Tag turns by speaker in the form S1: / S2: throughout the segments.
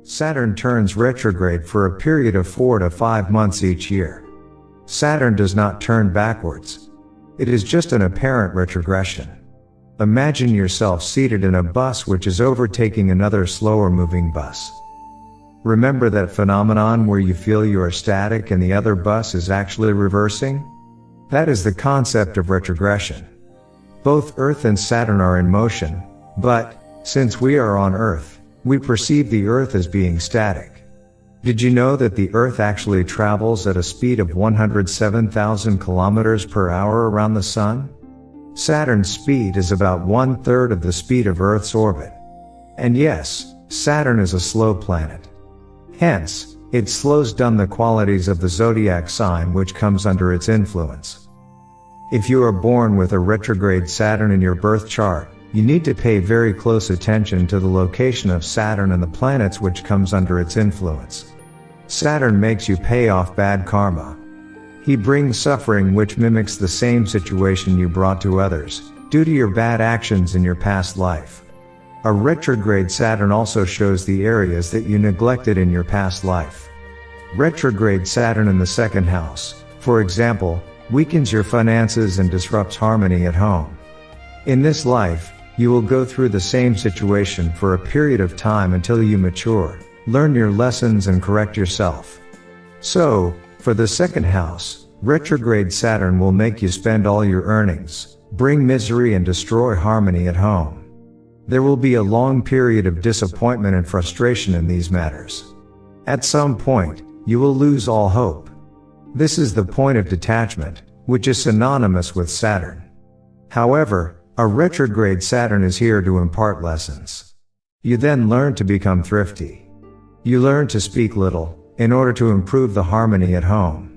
S1: Saturn turns retrograde for a period of 4 to 5 months each year. Saturn does not turn backwards. It is just an apparent retrogression. Imagine yourself seated in a bus which is overtaking another slower moving bus. Remember that phenomenon where you feel you are static and the other bus is actually reversing? That is the concept of retrogression. Both Earth and Saturn are in motion, but, since we are on Earth, we perceive the Earth as being static. Did you know that the Earth actually travels at a speed of 107,000 kilometers per hour around the Sun? Saturn's speed is about 1/3 of the speed of Earth's orbit. And yes, Saturn is a slow planet. Hence, it slows down the qualities of the zodiac sign which comes under its influence. If you are born with a retrograde Saturn in your birth chart, you need to pay very close attention to the location of Saturn and the planets which comes under its influence. Saturn makes you pay off bad karma. He brings suffering which mimics the same situation you brought to others, due to your bad actions in your past life. A retrograde Saturn also shows the areas that you neglected in your past life. Retrograde Saturn in the second house, for example, weakens your finances and disrupts harmony at home. In this life, you will go through the same situation for a period of time until you mature, learn your lessons and correct yourself. So, for the second house, retrograde Saturn will make you spend all your earnings, bring misery and destroy harmony at home. There will be a long period of disappointment and frustration in these matters. At some point, you will lose all hope. This is the point of detachment, which is synonymous with Saturn. However, a retrograde Saturn is here to impart lessons. You then learn to become thrifty. You learn to speak little, in order to improve the harmony at home.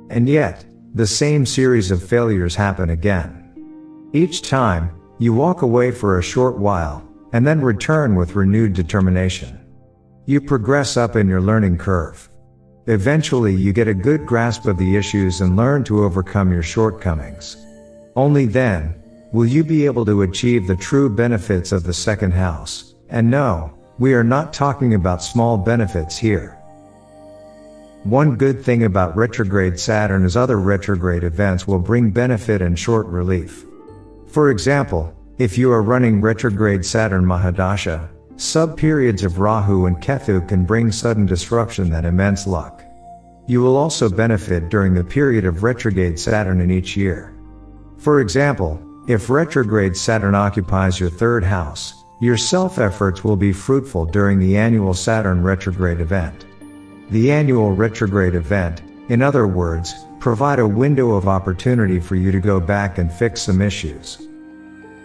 S1: And yet, the same series of failures happen again. Each time, you walk away for a short while, and then return with renewed determination. You progress up in your learning curve. Eventually you get a good grasp of the issues and learn to overcome your shortcomings. Only then, will you be able to achieve the true benefits of the second house. And no, we are not talking about small benefits here. One good thing about retrograde Saturn is other retrograde events will bring benefit and short relief. For example, if you are running retrograde Saturn Mahadasha, sub-periods of Rahu and Ketu can bring sudden disruption and immense luck. You will also benefit during the period of retrograde Saturn in each year. For example, if retrograde Saturn occupies your third house, your self-efforts will be fruitful during the annual Saturn retrograde event. The annual retrograde event, in other words, provide a window of opportunity for you to go back and fix some issues.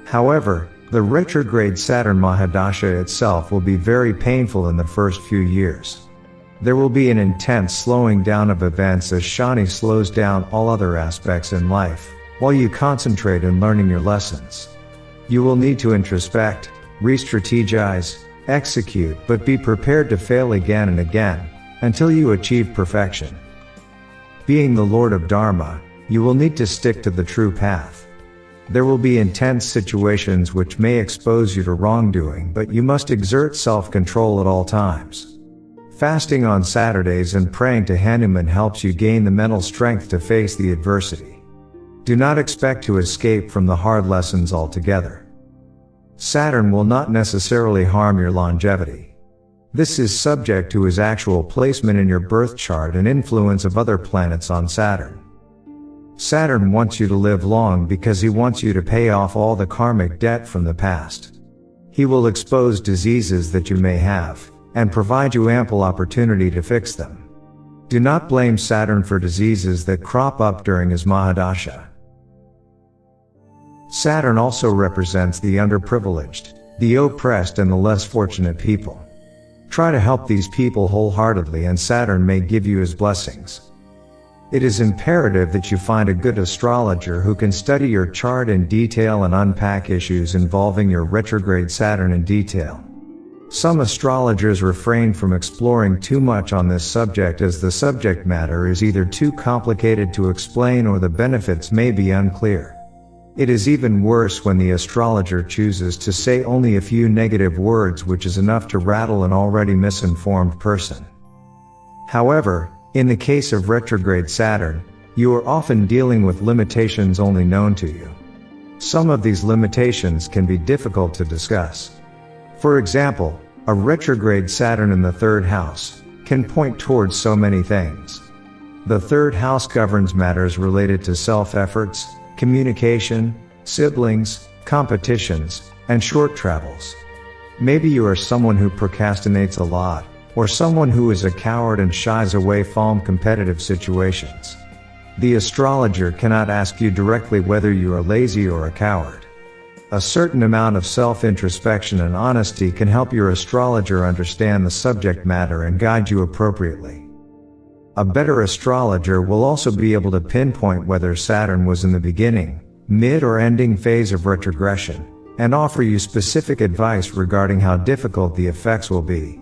S1: However, the retrograde Saturn Mahadasha itself will be very painful in the first few years. There will be an intense slowing down of events as Shani slows down all other aspects in life, while you concentrate in learning your lessons. You will need to introspect, re-strategize, execute, but be prepared to fail again and again, until you achieve perfection. Being the Lord of Dharma, you will need to stick to the true path. There will be intense situations which may expose you to wrongdoing, but you must exert self-control at all times. Fasting on Saturdays and praying to Hanuman helps you gain the mental strength to face the adversity. Do not expect to escape from the hard lessons altogether. Saturn will not necessarily harm your longevity. This is subject to his actual placement in your birth chart and influence of other planets on Saturn. Saturn wants you to live long because he wants you to pay off all the karmic debt from the past. He will expose diseases that you may have, and provide you ample opportunity to fix them. Do not blame Saturn for diseases that crop up during his Mahadasha. Saturn also represents the underprivileged, the oppressed and the less fortunate people. Try to help these people wholeheartedly and Saturn may give you his blessings. It is imperative that you find a good astrologer who can study your chart in detail and unpack issues involving your retrograde Saturn in detail. Some astrologers refrain from exploring too much on this subject as the subject matter is either too complicated to explain or the benefits may be unclear. It is even worse when the astrologer chooses to say only a few negative words, which is enough to rattle an already misinformed person. However, in the case of retrograde Saturn, you are often dealing with limitations only known to you. Some of these limitations can be difficult to discuss. For example, a retrograde Saturn in the third house can point towards so many things. The third house governs matters related to self-efforts, communication, siblings, competitions, and short travels. Maybe you are someone who procrastinates a lot, or someone who is a coward and shies away from competitive situations. The astrologer cannot ask you directly whether you are lazy or a coward. A certain amount of self-introspection and honesty can help your astrologer understand the subject matter and guide you appropriately. A better astrologer will also be able to pinpoint whether Saturn was in the beginning, mid or ending phase of retrogression, and offer you specific advice regarding how difficult the effects will be.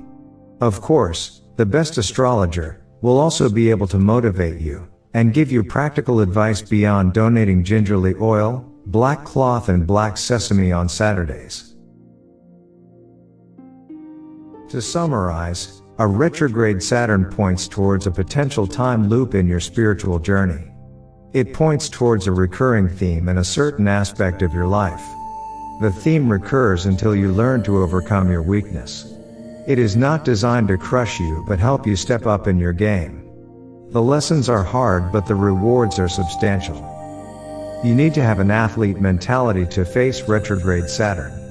S1: Of course, the best astrologer will also be able to motivate you and give you practical advice beyond donating gingerly oil, black cloth and black sesame on Saturdays. To summarize, a retrograde Saturn points towards a potential time loop in your spiritual journey. It points towards a recurring theme in a certain aspect of your life. The theme recurs until you learn to overcome your weakness. It is not designed to crush you but help you step up in your game. The lessons are hard but the rewards are substantial. You need to have an athlete mentality to face retrograde Saturn.